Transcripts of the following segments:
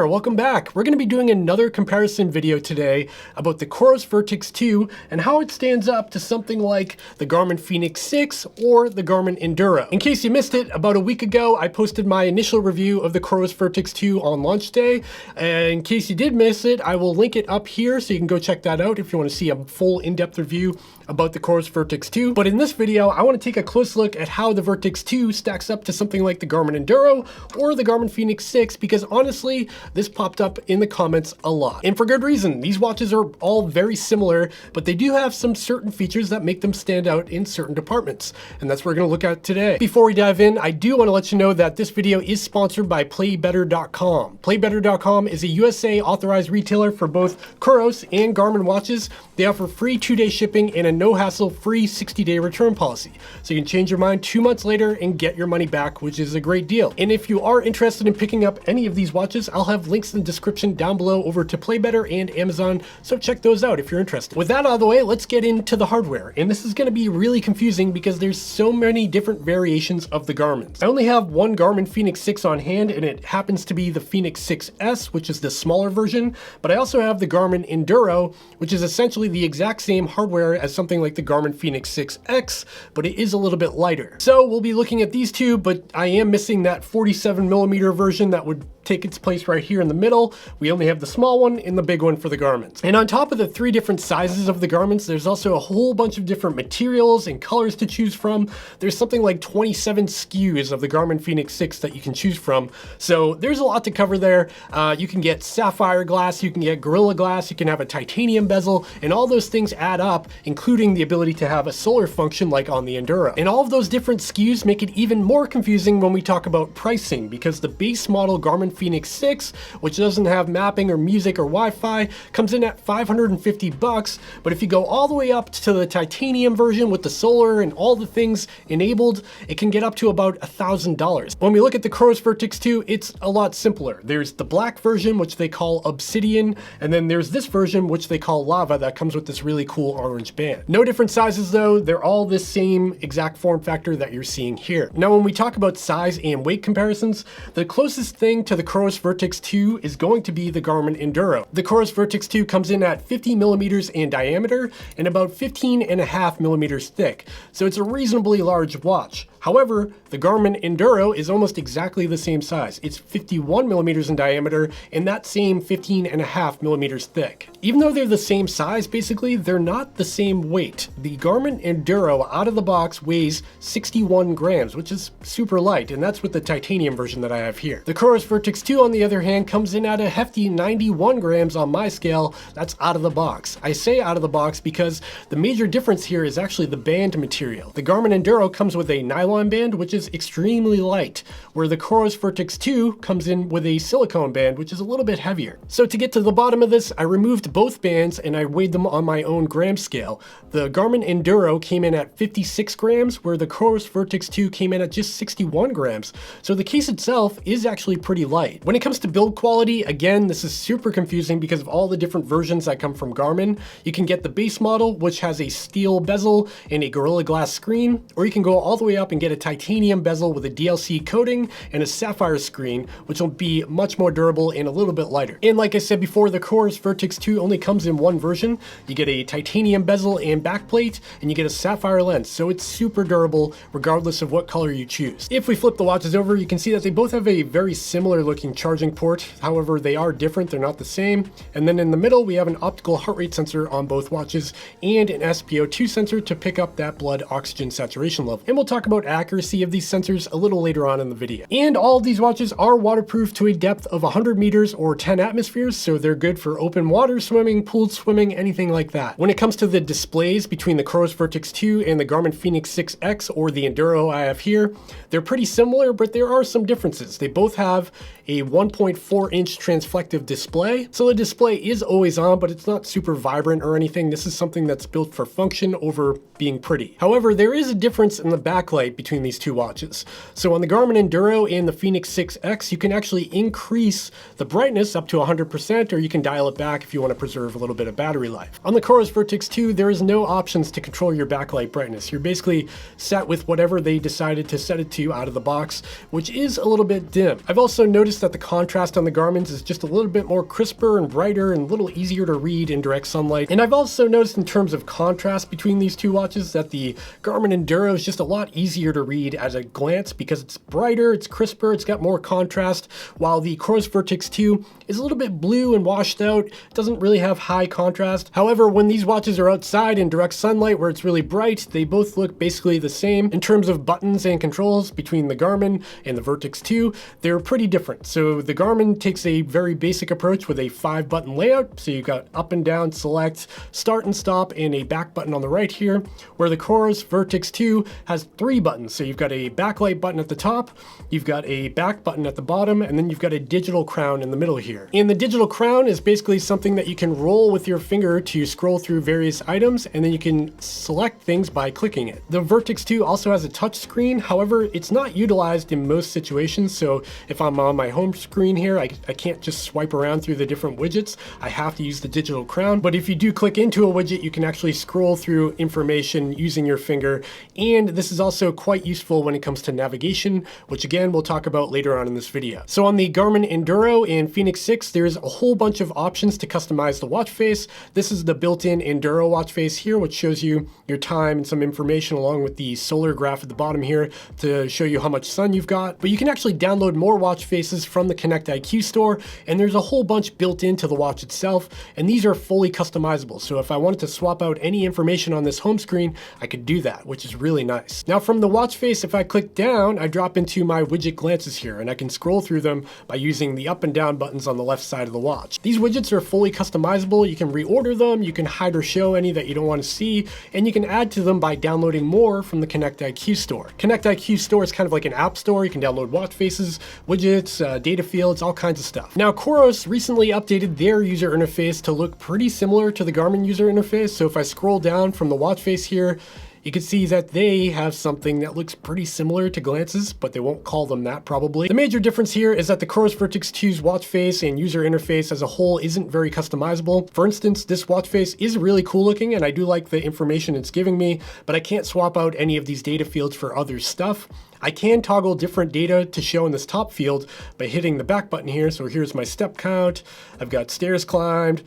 there, welcome back. We're going to be doing another comparison video today about the COROS VERTIX 2 and how it stands up to something like the Garmin Fenix 6 or the Garmin Enduro. In case you missed it, about a week ago I posted my initial review of the COROS VERTIX 2 on launch day. And in case you did miss it, I will link it up here so you can go check that out if you want to see a full in-depth review about the COROS VERTIX 2. But in this video, I want to take a close look at how the VERTIX 2 stacks up to something like the Garmin Enduro or the Garmin Fenix 6, because honestly, this popped up in the comments a lot. And for good reason. These watches are all very similar, but they do have some certain features that make them stand out in certain departments. And that's what we're going to look at today. Before we dive in, I do want to let you know that this video is sponsored by Playbetter.com. Playbetter.com is a USA authorized retailer for both COROS and Garmin watches. They offer free 2-day shipping and a no-hassle free 60-day return policy. So you can change your mind 2 months later and get your money back, which is a great deal. And if you are interested in picking up any of these watches, I'll have links in the description down below over to Playbetter and Amazon, so check those out if you're interested. With that out of the way, let's get into the hardware. And this is going to be really confusing because there's so many different variations of the Garmins. I only have one Garmin Fenix 6 on hand, and it happens to be the Fenix 6S, which is the smaller version, but I also have the Garmin Enduro, which is essentially the exact same hardware as something like the Garmin Fenix 6X, but it is a little bit lighter. So we'll be looking at these two, but I am missing that 47mm version that would take its place right here in the middle. We only have the small one and the big one for the Garmins. And on top of the 3 different sizes of the Garmins, there's also a whole bunch of different materials and colors to choose from. There's something like 27 SKUs of the Garmin Fenix 6 that you can choose from. So there's a lot to cover there. You can get sapphire glass, you can get Gorilla Glass, you can have a titanium bezel, and all those things add up, including the ability to have a solar function like on the Enduro. And all of those different SKUs make it even more confusing when we talk about pricing, because the base model Garmin Fenix 6, which doesn't have mapping or music or Wi-Fi, comes in at $550, but if you go all the way up to the titanium version with the solar and all the things enabled, it can get up to about $1,000. When we look at the COROS VERTIX 2, it's a lot simpler. There's the black version, which they call Obsidian, and then there's this version, which they call Lava, that comes with this really cool orange band. No different sizes though, they're all the same exact form factor that you're seeing here. Now when we talk about size and weight comparisons, the closest thing to the COROS VERTIX 2 is going to be the Garmin Enduro. The COROS VERTIX 2 comes in at 50mm in diameter and about 15.5mm thick, so it's a reasonably large watch. However, the Garmin Enduro is almost exactly the same size. It's 51mm in diameter and that same 15.5mm thick. Even though they're the same size, basically, they're not the same weight. The Garmin Enduro out of the box weighs 61 grams, which is super light, and that's with the titanium version that I have here. The COROS VERTIX 2, on the other hand, comes in at a hefty 91 grams on my scale. That's out of the box. I say out of the box because the major difference here is actually the band material. The Garmin Enduro comes with a nylon band, which is extremely light, where the COROS VERTIX 2 comes in with a silicone band, which is a little bit heavier. So to get to the bottom of this, I removed both bands and I weighed them on my own gram scale. The Garmin Enduro came in at 56 grams, where the COROS VERTIX 2 came in at just 61 grams. So the case itself is actually pretty light. When it comes to build quality, again, this is super confusing because of all the different versions that come from Garmin. You can get the base model, which has a steel bezel and a Gorilla Glass screen, or you can go all the way up and get a titanium bezel with a DLC coating and a sapphire screen, which will be much more durable and a little bit lighter. And like I said before, the COROS VERTIX 2 only comes in one version. You get a titanium bezel and backplate, and you get a sapphire lens, so it's super durable regardless of what color you choose. If we flip the watches over, you can see that they both have a very similar looking charging port. However, they are different, they're not the same. And then in the middle, we have an optical heart rate sensor on both watches and an SpO2 sensor to pick up that blood oxygen saturation level. And we'll talk about accuracy of these sensors a little later on in the video. And all of these watches are waterproof to a depth of 100 meters or 10 atmospheres, so they're good for open water swimming, pooled swimming, anything like that. When it comes to the displays between the COROS VERTIX 2 and the Garmin Fenix 6X or the Enduro I have here, they're pretty similar, but there are some differences. They both have a 1.4-inch transflective display, so the display is always on, but it's not super vibrant or anything. This is something that's built for function over being pretty. However, there is a difference in the backlight between these two watches. So on the Garmin Enduro and the Fenix 6X, you can actually increase the brightness up to 100%, or you can dial it back if you want to preserve a little bit of battery life. On the COROS VERTIX 2, there is no options to control your backlight brightness. You're basically set with whatever they decided to set it to out of the box, which is a little bit dim. I've also noticed that the contrast contrast on the Garmin's is just a little bit more crisper and brighter and a little easier to read in direct sunlight. And I've also noticed in terms of contrast between these two watches that the Garmin Enduro is just a lot easier to read at a glance because it's brighter, it's crisper, it's got more contrast, while the COROS VERTIX 2 is a little bit blue and washed out, doesn't really have high contrast. However, when these watches are outside in direct sunlight where it's really bright, they both look basically the same. In terms of buttons and controls between the Garmin and the VERTIX 2, they're pretty different. So the Garmin takes a very basic approach with a 5-button layout. So you've got up and down, select, start and stop, and a back button on the right here, where the COROS VERTIX 2 has 3 buttons. So you've got a backlight button at the top, you've got a back button at the bottom, and then you've got a digital crown in the middle here. And the digital crown is basically something that you can roll with your finger to scroll through various items, and then you can select things by clicking it. The VERTIX 2 also has a touch screen. However, it's not utilized in most situations. So if I'm on my home screen here, I can't just swipe around through the different widgets. I have to use the digital crown. But if you do click into a widget, you can actually scroll through information using your finger. And this is also quite useful when it comes to navigation, which again, we'll talk about later on in this video. So on the Garmin Enduro and Fenix 6, there's a whole bunch of options to customize the watch face. This is the built-in Enduro watch face here, which shows you your time and some information along with the solar graph at the bottom here to show you how much sun you've got. But you can actually download more watch faces from the Connect IQ store, and there's a whole bunch built into the watch itself, and these are fully customizable. So if I wanted to swap out any information on this home screen, I could do that, which is really nice. Now from the watch face, if I click down, I drop into my widget glances here, and I can scroll through them by using the up and down buttons on the left side of the watch. These widgets are fully customizable. You can reorder them, you can hide or show any that you don't want to see, and you can add to them by downloading more from the Connect IQ store. Connect IQ store is kind of like an app store. You can download watch faces, widgets, data fields, all kinds of stuff. Now, COROS recently updated their user interface to look pretty similar to the Garmin user interface. So if I scroll down from the watch face here, you can see that they have something that looks pretty similar to glances, but they won't call them that probably. The major difference here is that the COROS VERTIX 2's watch face and user interface as a whole isn't very customizable. For instance, this watch face is really cool looking and I do like the information it's giving me, but I can't swap out any of these data fields for other stuff. I can toggle different data to show in this top field by hitting the back button here. So here's my step count. I've got stairs climbed,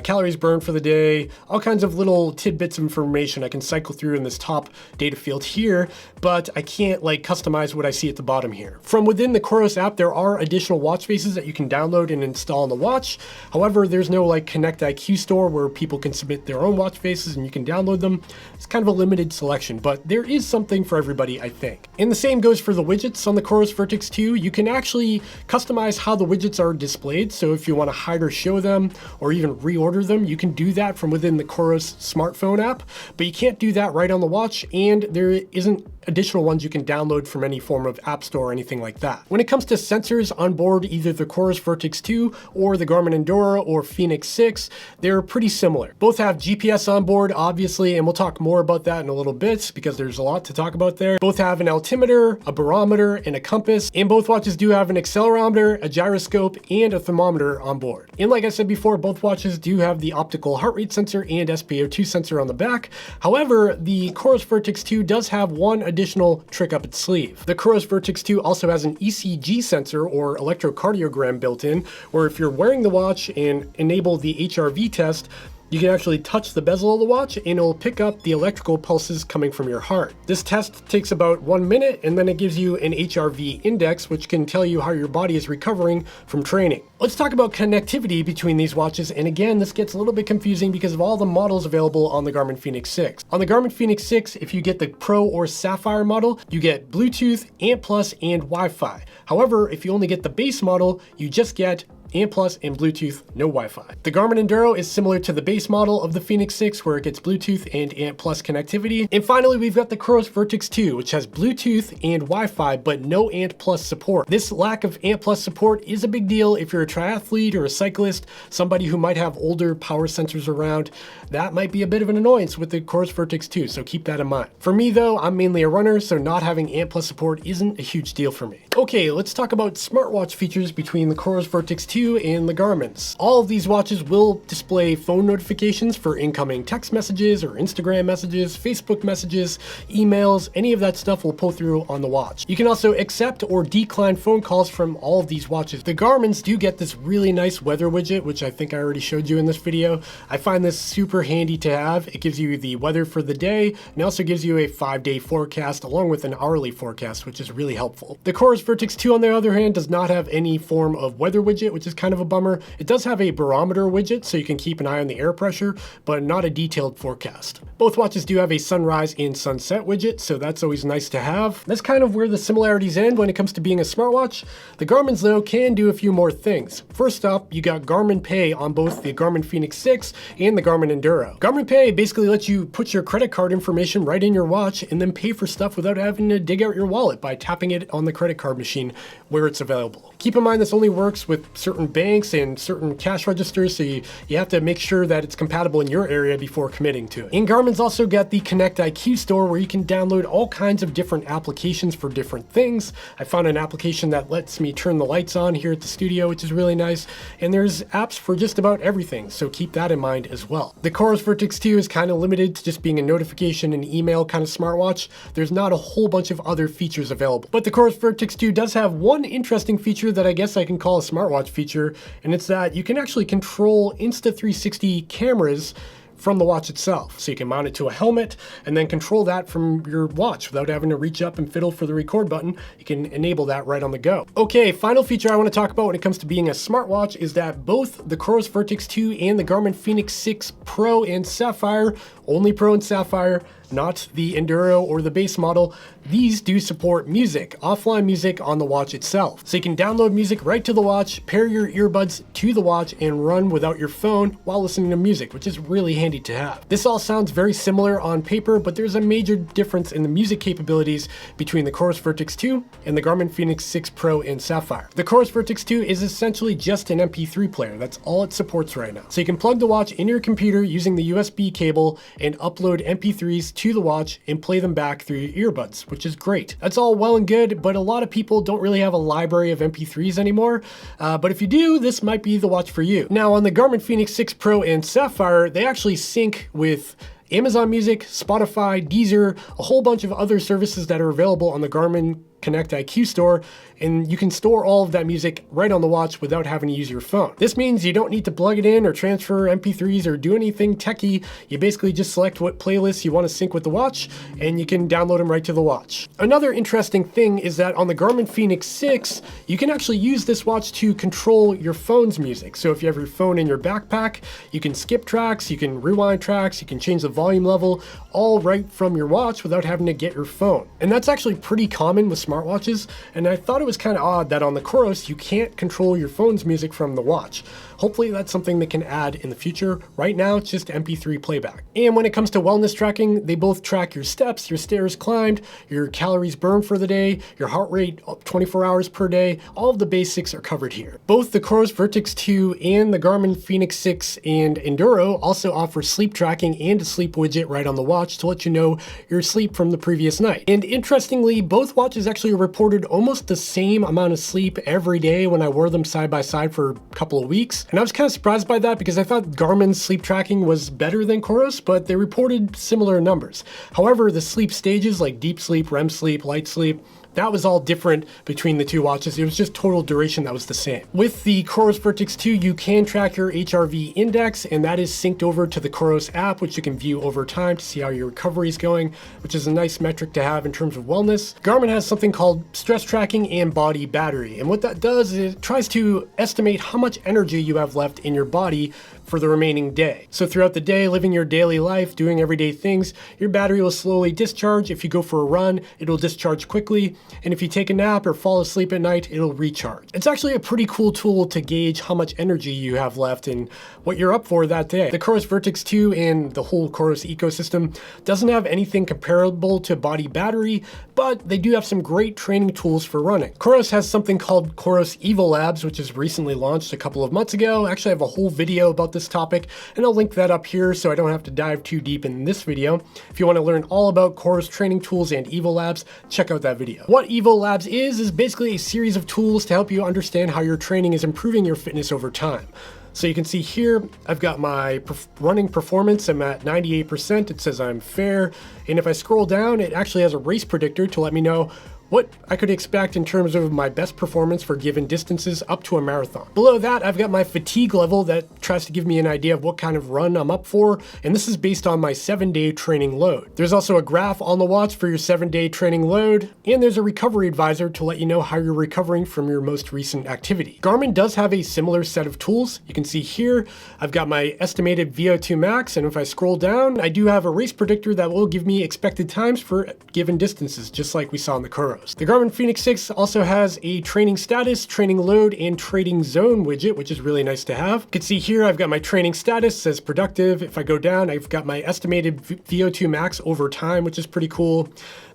calories burned for the day, all kinds of little tidbits of information I can cycle through in this top data field here, but I can't like customize what I see at the bottom here. From within the COROS app, there are additional watch faces that you can download and install on the watch. However, there's no like Connect IQ store where people can submit their own watch faces and you can download them. It's kind of a limited selection, but there is something for everybody, I think. And the same goes for the widgets on the COROS VERTIX 2. You can actually customize how the widgets are displayed. So if you want to hide or show them or even reorder them, you can do that from within the COROS smartphone app, but you can't do that right on the watch, and there isn't additional ones you can download from any form of app store or anything like that. When it comes to sensors on board either the COROS VERTIX 2 or the Garmin Enduro or Fenix 6, they're pretty similar. Both have GPS on board, obviously, and we'll talk more about that in a little bit because there's a lot to talk about there. Both have an altimeter, a barometer, and a compass, and both watches do have an accelerometer, a gyroscope, and a thermometer on board. And like I said before, both watches do have the optical heart rate sensor and SpO2 sensor on the back. However, the COROS VERTIX 2 does have one additional trick up its sleeve. The COROS VERTIX 2 also has an ECG sensor or electrocardiogram built in, where if you're wearing the watch and enable the HRV test, you can actually touch the bezel of the watch and it'll pick up the electrical pulses coming from your heart. This test takes about 1 minute and then it gives you an HRV index, which can tell you how your body is recovering from training. Let's talk about connectivity between these watches, and again, this gets a little bit confusing because of all the models available on the Garmin Fenix 6. On the Garmin Fenix 6, if you get the Pro or Sapphire model, you get Bluetooth, ANT+, and Wi-Fi. However, if you only get the base model, you just get ANT+ and Bluetooth, no Wi-Fi. The Garmin Enduro is similar to the base model of the Fenix 6 where it gets Bluetooth and ANT+ connectivity. And finally, we've got the COROS VERTIX 2, which has Bluetooth and Wi-Fi, but no ANT+ support. This lack of ANT+ support is a big deal if you're a triathlete or a cyclist, somebody who might have older power sensors around. That might be a bit of an annoyance with the COROS VERTIX 2, so keep that in mind. For me though, I'm mainly a runner, so not having ANT+ support isn't a huge deal for me. Okay, let's talk about smartwatch features between the COROS VERTIX 2 and the Garmin's. All of these watches will display phone notifications for incoming text messages or Instagram messages, Facebook messages, emails, any of that stuff will pull through on the watch. You can also accept or decline phone calls from all of these watches. The Garmin's do get this really nice weather widget, which I think I already showed you in this video. I find this super handy to have. It gives you the weather for the day and also gives you a 5-day forecast along with an hourly forecast, which is really helpful. The COROS VERTIX 2, on the other hand, does not have any form of weather widget, which is kind of a bummer. It does have a barometer widget, so you can keep an eye on the air pressure, but not a detailed forecast. Both watches do have a sunrise and sunset widget, so that's always nice to have. That's kind of where the similarities end when it comes to being a smartwatch. The Garmin's, though, can do a few more things. First up, you got Garmin Pay on both the Garmin Fenix 6 and the Garmin Enduro. Garmin Pay basically lets you put your credit card information right in your watch and then pay for stuff without having to dig out your wallet by tapping it on the credit card machine where it's available. Keep in mind this only works with certain banks and certain cash registers, so you have to make sure that it's compatible in your area before committing to it. And Garmin's also got the Connect IQ store where you can download all kinds of different applications for different things. I found an application that lets me turn the lights on here at the studio, which is really nice, and there's apps for just about everything, so keep that in mind as well. The COROS VERTIX 2 is kind of limited to just being a notification and email kind of smartwatch. There's not a whole bunch of other features available. But the COROS VERTIX 2 does have one interesting feature that I guess I can call a smartwatch feature, and it's that you can actually control Insta360 cameras from the watch itself. So you can mount it to a helmet and then control that from your watch without having to reach up and fiddle for the record button. You can enable that right on the go. Okay, final feature I want to talk about when it comes to being a smartwatch is that both the COROS VERTIX 2 and the Garmin Fenix 6 Pro and Sapphire, only Pro and Sapphire, not the Enduro or the base model, these do support music, offline music on the watch itself. So you can download music right to the watch, pair your earbuds to the watch, and run without your phone while listening to music, which is really handy to have. This all sounds very similar on paper, but there's a major difference in the music capabilities between the COROS VERTIX 2 and the Garmin Fenix 6 Pro and Sapphire. The COROS VERTIX 2 is essentially just an MP3 player. That's all it supports right now. So you can plug the watch in your computer using the USB cable and upload MP3s to the watch and play them back through your earbuds, which is great. That's all well and good, but a lot of people don't really have a library of MP3s anymore. But if you do, this might be the watch for you. Now on the Garmin Fenix 6 Pro and Sapphire, they actually sync with Amazon Music, Spotify, Deezer, a whole bunch of other services that are available on the Garmin Connect IQ store, and you can store all of that music right on the watch without having to use your phone. This means you don't need to plug it in or transfer MP3s or do anything techie. You basically just select what playlists you want to sync with the watch, and you can download them right to the watch. Another interesting thing is that on the Garmin Fenix 6, you can actually use this watch to control your phone's music. So if you have your phone in your backpack, you can skip tracks, you can rewind tracks, you can change the volume level, all right from your watch without having to get your phone. And that's actually pretty common with smartwatches, and I thought it was kind of odd that on the COROS you can't control your phone's music from the watch. Hopefully that's something they can add in the future. Right now it's just MP3 playback. And when it comes to wellness tracking, they both track your steps, your stairs climbed, your calories burned for the day, your heart rate 24 hours per day. All of the basics are covered here. Both the COROS VERTIX 2 and the Garmin Fenix 6 and Enduro also offer sleep tracking and a sleep widget right on the watch to let you know your sleep from the previous night. And interestingly, both watches actually reported almost the same amount of sleep every day when I wore them side by side for a couple of weeks. And I was kind of surprised by that because I thought Garmin's sleep tracking was better than COROS, but they reported similar numbers. However, the sleep stages like deep sleep, REM sleep, light sleep, that was all different between the two watches. It was just total duration that was the same. With the COROS VERTIX 2, you can track your HRV index, and that is synced over to the COROS app, which you can view over time to see how your recovery is going, which is a nice metric to have in terms of wellness. Garmin has something called stress tracking and body battery, and what that does is it tries to estimate how much energy you have left in your body for the remaining day. So throughout the day, living your daily life, doing everyday things, your battery will slowly discharge. If you go for a run, it'll discharge quickly. And if you take a nap or fall asleep at night, it'll recharge. It's actually a pretty cool tool to gauge how much energy you have left and what you're up for that day. The COROS VERTIX 2 and the whole COROS ecosystem doesn't have anything comparable to body battery, but they do have some great training tools for running. COROS has something called COROS Evo Labs, which is recently launched a couple of months ago. Actually, I have a whole video about this this topic, and I'll link that up here so I don't have to dive too deep in this video. If you want to learn all about COROS training tools and Evo Labs, check out that video. What Evo Labs is basically a series of tools to help you understand how your training is improving your fitness over time. So you can see here, I've got my running performance. I'm at 98%. It says I'm fair. And if I scroll down, it actually has a race predictor to let me know what I could expect in terms of my best performance for given distances up to a marathon. Below that, I've got my fatigue level that tries to give me an idea of what kind of run I'm up for, and this is based on my 7-day training load. There's also a graph on the watch for your 7-day training load, and there's a recovery advisor to let you know how you're recovering from your most recent activity. Garmin does have a similar set of tools. You can see here, I've got my estimated VO2 max, and if I scroll down, I do have a race predictor that will give me expected times for given distances, just like we saw in the COROS. The Garmin Fenix 6 also has a training status, training load, and training zone widget, which is really nice to have. You can see here I've got my training status, says productive. If I go down, I've got my estimated VO2 max over time, which is pretty cool.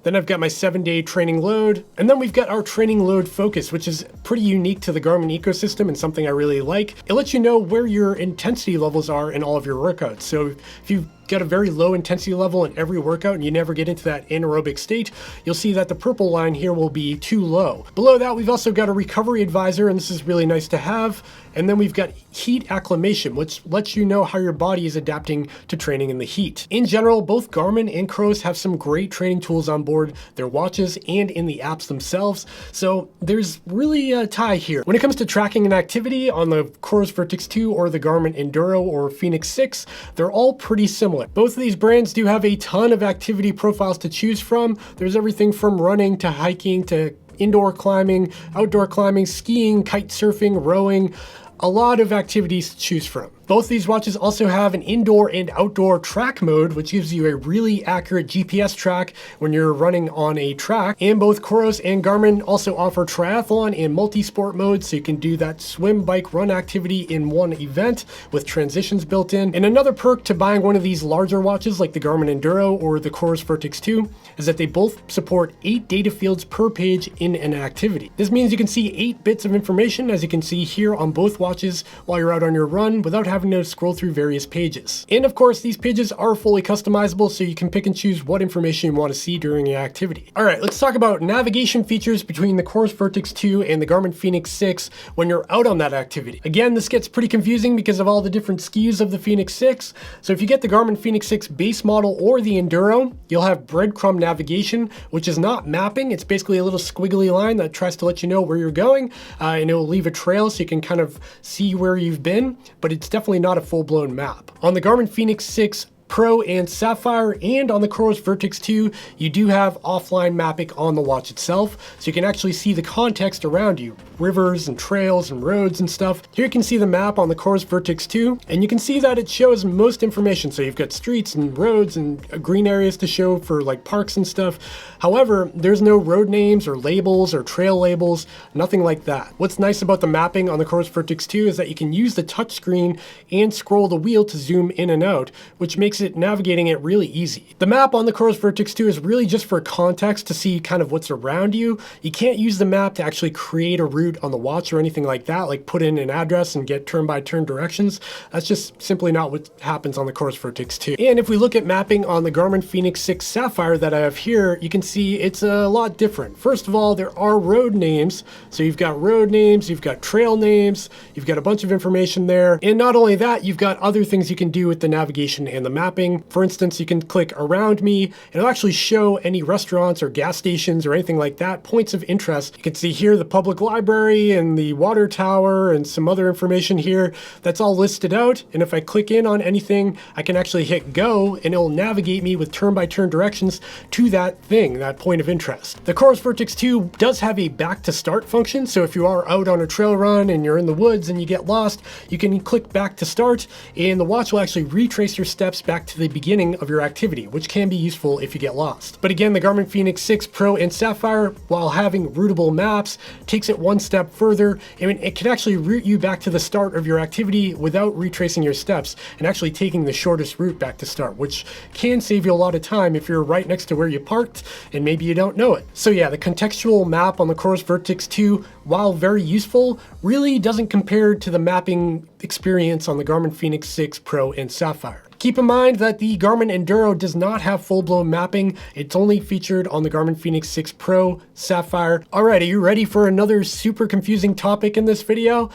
Then I've got my 7-day training load, and then we've got our training load focus, which is pretty unique to the Garmin ecosystem and something I really like. It lets you know where your intensity levels are in all of your workouts. So if you've got a very low intensity level in every workout and you never get into that anaerobic state, you'll see that the purple line here will be too low. Below that, we've also got a recovery advisor, and this is really nice to have. And then we've got heat acclimation, which lets you know how your body is adapting to training in the heat. In general, both Garmin and COROS have some great training tools on board their watches and in the apps themselves. So there's really a tie here. When it comes to tracking an activity on the COROS VERTIX 2 or the Garmin Enduro or Fenix 6, they're all pretty similar. Both of these brands do have a ton of activity profiles to choose from. There's everything from running to hiking to indoor climbing, outdoor climbing, skiing, kite surfing, rowing, a lot of activities to choose from. Both these watches also have an indoor and outdoor track mode, which gives you a really accurate GPS track when you're running on a track. And both COROS and Garmin also offer triathlon and multi-sport modes, so you can do that swim, bike, run activity in one event with transitions built in. And another perk to buying one of these larger watches like the Garmin Enduro or the COROS VERTIX 2 is that they both support 8 data fields per page in an activity. This means you can see 8 bits of information, as you can see here on both watches, while you're out on your run without having to scroll through various pages. And of course, these pages are fully customizable, so you can pick and choose what information you want to see during your activity. All right, let's talk about navigation features between the COROS VERTIX 2 and the Garmin Fenix 6 when you're out on that activity. Again, this gets pretty confusing because of all the different SKUs of the Fenix 6. So if you get the Garmin Fenix 6 base model or the Enduro, you'll have breadcrumb navigation, which is not mapping. It's basically a little squiggly line that tries to let you know where you're going, and it will leave a trail so you can kind of see where you've been, but it's definitely not a full-blown map. On the Garmin Fenix 6 Pro and Sapphire and on the COROS VERTIX 2, you do have offline mapping on the watch itself, so you can actually see the context around you, rivers and trails and roads and stuff. Here you can see the map on the COROS VERTIX 2, and you can see that it shows most information. So you've got streets and roads and green areas to show for like parks and stuff. However, there's no road names or labels or trail labels, nothing like that. What's nice about the mapping on the COROS VERTIX 2 is that you can use the touchscreen and scroll the wheel to zoom in and out, which makes it navigating it really easy. The map on the COROS VERTIX 2 is really just for context to see kind of what's around you. You can't use the map to actually create a route on the watch or anything like that, like put in an address and get turn-by-turn directions. That's just simply not what happens on the COROS VERTIX 2. And if we look at mapping on the Garmin Fenix 6 Sapphire that I have here, you can see it's a lot different. First of all, there are road names. So you've got road names, you've got trail names, you've got a bunch of information there. And not only that, you've got other things you can do with the navigation and the mapping. For instance, you can click around me and it'll actually show any restaurants or gas stations or anything like that, points of interest. You can see here the public library and the water tower and some other information here. That's all listed out. And if I click in on anything, I can actually hit go and it'll navigate me with turn-by-turn directions to that thing, that point of interest. The COROS VERTIX 2 does have a back to start function. So if you are out on a trail run and you're in the woods and you get lost, you can click back to start and the watch will actually retrace your steps back back to the beginning of your activity, which can be useful if you get lost. But again, the Garmin Fenix 6 Pro and Sapphire, while having routable maps, takes it one step further. I mean, it can actually route you back to the start of your activity without retracing your steps and actually taking the shortest route back to start, which can save you a lot of time if you're right next to where you parked and maybe you don't know it. So yeah, the contextual map on the COROS VERTIX 2, while very useful, really doesn't compare to the mapping experience on the Garmin Fenix 6 Pro and Sapphire. Keep in mind that the Garmin Enduro does not have full-blown mapping. It's only featured on the Garmin Fenix 6 Pro, Sapphire. All right, are you ready for another super confusing topic in this video?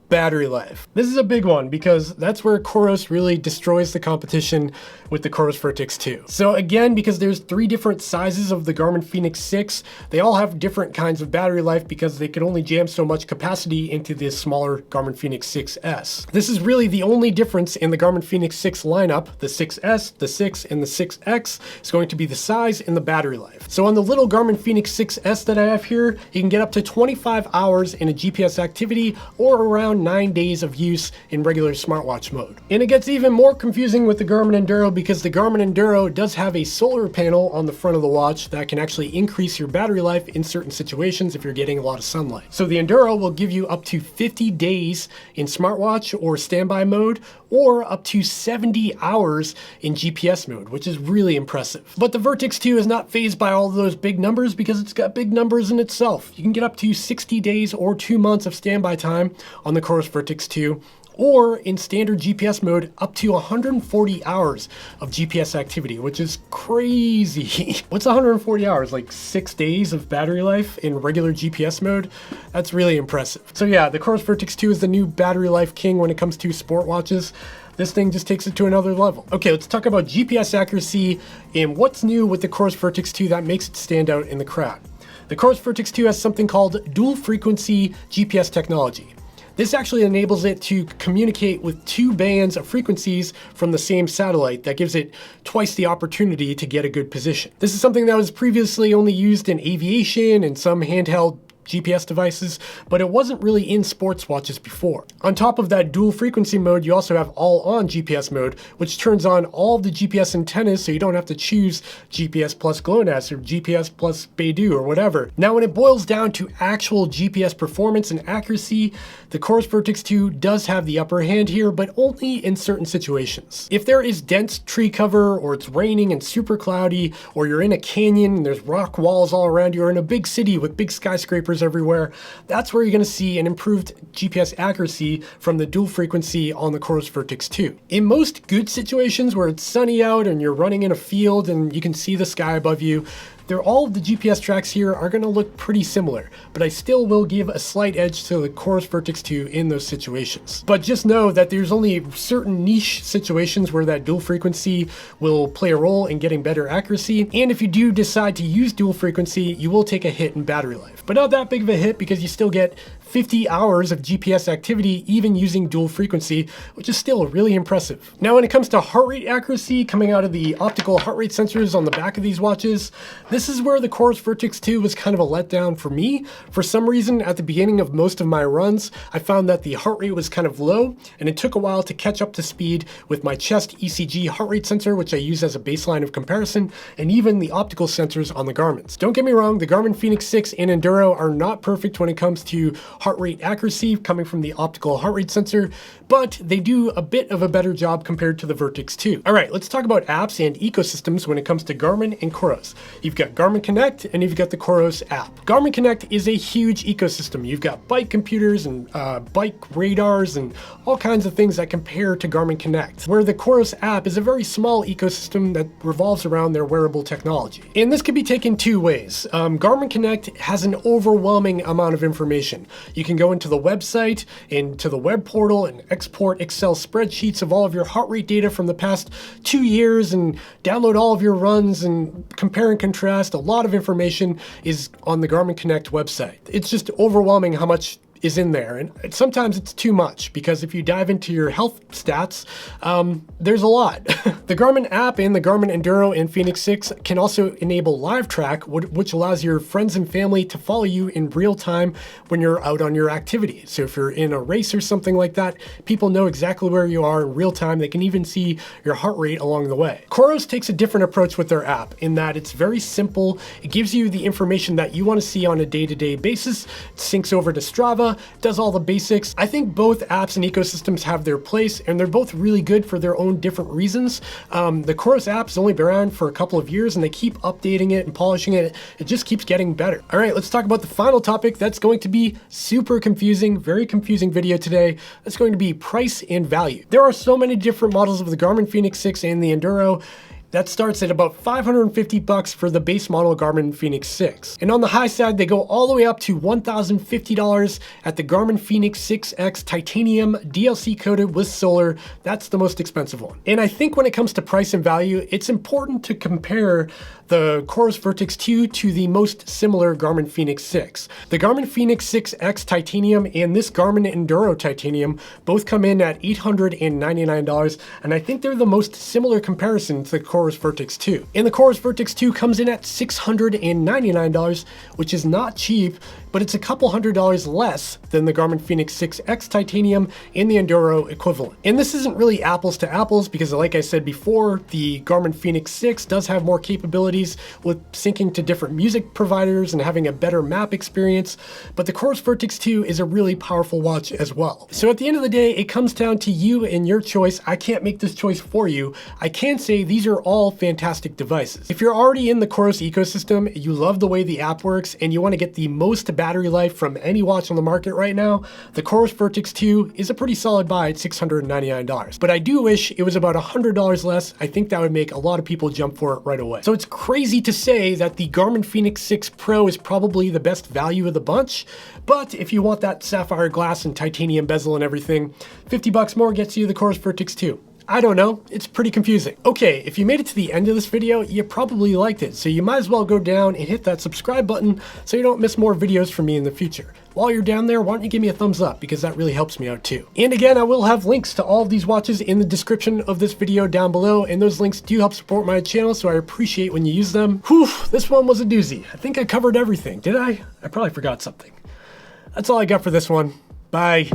Battery life. This is a big one because that's where COROS really destroys the competition with the COROS VERTIX 2. So again, because there's 3 different sizes of the Garmin Fenix 6, they all have different kinds of battery life because they can only jam so much capacity into the smaller Garmin Fenix 6S. This is really the only difference in the Garmin Fenix 6 lineup. The 6S, the 6, and the 6X is going to be the size and the battery life. So on the little Garmin Fenix 6S that I have here, you can get up to 25 hours in a GPS activity or around 9 days of use in regular smartwatch mode. And it gets even more confusing with the Garmin Enduro because the Garmin Enduro does have a solar panel on the front of the watch that can actually increase your battery life in certain situations if you're getting a lot of sunlight. So the Enduro will give you up to 50 days in smartwatch or standby mode, or up to 70 hours in GPS mode, which is really impressive. But the VERTIX 2 is not fazed by all of those big numbers because it's got big numbers in itself. You can get up to 60 days or 2 months of standby time on the COROS VERTIX 2, or in standard GPS mode, up to 140 hours of GPS activity, which is crazy. What's 140 hours? Like 6 days of battery life in regular GPS mode? That's really impressive. So yeah, the COROS VERTIX 2 is the new battery life king when it comes to sport watches. This thing just takes it to another level. Okay, let's talk about GPS accuracy and what's new with the COROS VERTIX 2 that makes it stand out in the crowd. The COROS VERTIX 2 has something called dual frequency GPS technology. This actually enables it to communicate with 2 bands of frequencies from the same satellite that gives it twice the opportunity to get a good position. This is something that was previously only used in aviation and some handheld GPS devices, but it wasn't really in sports watches before. On top of that dual frequency mode, you also have all on GPS mode, which turns on all of the GPS antennas so you don't have to choose GPS plus GLONASS or GPS plus Beidou or whatever. Now, when it boils down to actual GPS performance and accuracy, the COROS VERTIX 2 does have the upper hand here, but only in certain situations. If there is dense tree cover, or it's raining and super cloudy, or you're in a canyon and there's rock walls all around you, or in a big city with big skyscrapers everywhere, that's where you're going to see an improved GPS accuracy from the dual frequency on the COROS VERTIX 2. In most good situations where it's sunny out and you're running in a field and you can see the sky above you, all of the GPS tracks here are going to look pretty similar, but I still will give a slight edge to the COROS VERTIX 2 in those situations. But just know that there's only certain niche situations where that dual frequency will play a role in getting better accuracy, and if you do decide to use dual frequency, you will take a hit in battery life. But not that big of a hit because you still get 50 hours of GPS activity even using dual frequency, which is still really impressive. Now, when it comes to heart rate accuracy coming out of the optical heart rate sensors on the back of these watches, this is where the COROS VERTIX 2 was kind of a letdown for me. For some reason, at the beginning of most of my runs, I found that the heart rate was kind of low, and it took a while to catch up to speed with my chest ECG heart rate sensor, which I use as a baseline of comparison, and even the optical sensors on the Garmin's. Don't get me wrong, the Garmin Fenix 6 and Enduro are not perfect when it comes to heart rate accuracy coming from the optical heart rate sensor, but they do a bit of a better job compared to the VERTIX 2. All right, let's talk about apps and ecosystems when it comes to Garmin and COROS. You've got Garmin Connect and you've got the COROS app. Garmin Connect is a huge ecosystem. You've got bike computers and bike radars and all kinds of things that compare to Garmin Connect, where the COROS app is a very small ecosystem that revolves around their wearable technology. And this can be taken 2 ways. Garmin Connect has an overwhelming amount of information. You can go into the website, into the web portal, and export Excel spreadsheets of all of your heart rate data from the past 2 years and download all of your runs and compare and contrast. A lot of information is on the Garmin Connect website. It's just overwhelming how much is in there. And sometimes it's too much, because if you dive into your health stats, there's a lot. The Garmin app and the Garmin Enduro and Fenix 6 can also enable live track, which allows your friends and family to follow you in real time when you're out on your activity. So if you're in a race or something like that, people know exactly where you are in real time. They can even see your heart rate along the way. COROS takes a different approach with their app in that it's very simple. It gives you the information that you want to see on a day-to-day basis. It syncs over to Strava, does all the basics. I think both apps and ecosystems have their place, and they're both really good for their own different reasons. The COROS app's only been around for a couple of years, and they keep updating it and polishing it. It just keeps getting better. All right, let's talk about the final topic that's going to be super confusing, very confusing video today. That's going to be price and value. There are so many different models of the Garmin Fenix 6 and the Enduro. That starts at about $550 for the base model Garmin Fenix 6. And on the high side, they go all the way up to $1,050 at the Garmin Fenix 6X Titanium DLC coated with solar. That's the most expensive one. And I think when it comes to price and value, it's important to compare the COROS VERTIX 2 to the most similar Garmin Fenix 6. The Garmin Fenix 6X Titanium and this Garmin Enduro Titanium both come in at $899, and I think they're the most similar comparison to the COROS VERTIX 2. And the COROS VERTIX 2 comes in at $699, which is not cheap, but it's a couple $100 less than the Garmin Fenix 6X Titanium and the Enduro equivalent. And this isn't really apples to apples because, like I said before, the Garmin Fenix 6 does have more capabilities with syncing to different music providers and having a better map experience, but the COROS VERTIX 2 is a really powerful watch as well. So at the end of the day, it comes down to you and your choice. I can't make this choice for you. I can say these are all fantastic devices. If you're already in the COROS ecosystem, you love the way the app works, and you want to get the most battery life from any watch on the market right now, the COROS VERTIX 2 is a pretty solid buy at $699. But I do wish it was about $100 less. I think that would make a lot of people jump for it right away. So it's crazy to say that the Garmin Fenix 6 Pro is probably the best value of the bunch, but if you want that sapphire glass and titanium bezel and everything, $50 more gets you the COROS VERTIX 2. I don't know, it's pretty confusing. Okay, if you made it to the end of this video, you probably liked it, so you might as well go down and hit that subscribe button so you don't miss more videos from me in the future. While you're down there, why don't you give me a thumbs up, because that really helps me out too. And again, I will have links to all of these watches in the description of this video down below, and those links do help support my channel, so I appreciate when you use them. Whew, this one was a doozy. I think I covered everything, did I? I probably forgot something. That's all I got for this one. Bye.